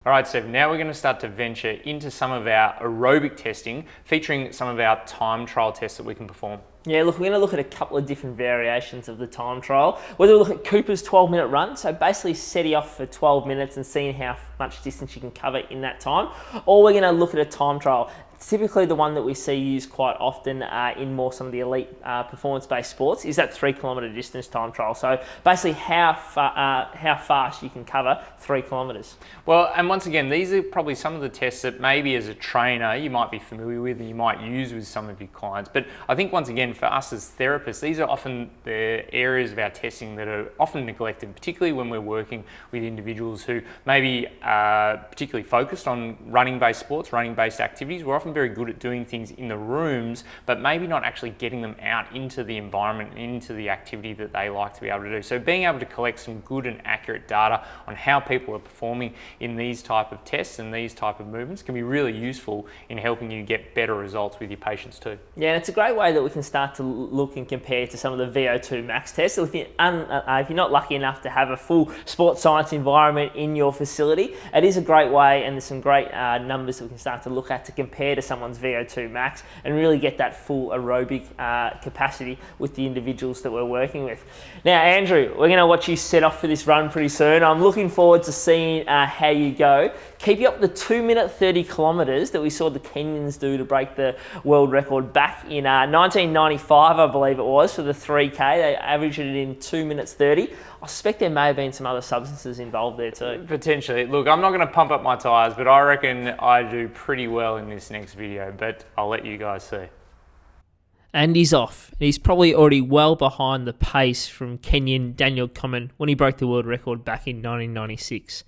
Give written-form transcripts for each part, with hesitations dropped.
All right, Steve, now we're going to start to venture into some of our aerobic testing, featuring some of our time trial tests that we can perform. Yeah, look, we're going to look at a couple of different variations of the time trial. We're going to look at Cooper's 12-minute run, so basically setting off for 12 minutes and seeing how much distance you can cover in that time. Or we're going to look at a time trial. Typically the one that we see used quite often in more some of the elite performance-based sports is that 3 kilometre distance time trial. So basically how fast you can cover 3 kilometres. Well, and once again, these are probably some of the tests that maybe as a trainer you might be familiar with and you might use with some of your clients. But I think once again, for us as therapists, these are often the areas of our testing that are often neglected, particularly when we're working with individuals who maybe are particularly focused on running-based sports, running-based activities. We're often very good at doing things in the rooms, but maybe not actually getting them out into the environment, into the activity that they like to be able to do. So being able to collect some good and accurate data on how people are performing in these type of tests and these type of movements can be really useful in helping you get better results with your patients too. Yeah, and it's a great way that we can start to look and compare to some of the VO2 max tests. So if you're not lucky enough to have a full sports science environment in your facility, it is a great way, and there's some great numbers that we can start to look at to compare to someone's VO2 max and really get that full aerobic capacity with the individuals that we're working with. Now, Andrew, we're going to watch you set off for this run pretty soon. I'm looking forward to seeing how you go. Keep you up the 2-minute 30 kilometres that we saw the Kenyans do to break the world record back in 1995, I believe it was, for the 3K. They averaged it in 2 minutes 30. I suspect there may have been some other substances involved there too. Potentially. Look, I'm not going to pump up my tyres, but I reckon I do pretty well in this next video, but I'll let you guys see. And he's off. He's probably already well behind the pace from Kenyan Daniel Komen when he broke the world record back in 1996.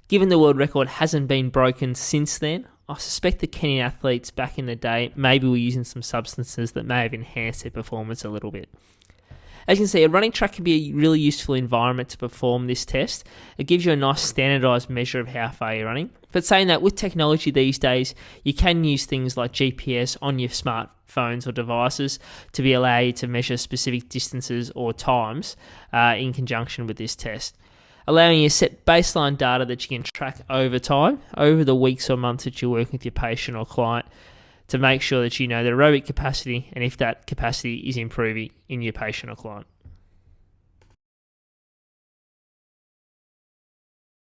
Given the world record hasn't been broken since then, I suspect the Kenyan athletes back in the day maybe were using some substances that may have enhanced their performance a little bit. As you can see, a running track can be a really useful environment to perform this test. It gives you a nice standardised measure of how far you're running. But saying that, with technology these days, you can use things like GPS on your smartphones or devices to be allowed you to measure specific distances or times in conjunction with this test, allowing you to set baseline data that you can track over time, over the weeks or months that you're working with your patient or client, to make sure that you know the aerobic capacity and if that capacity is improving in your patient or client.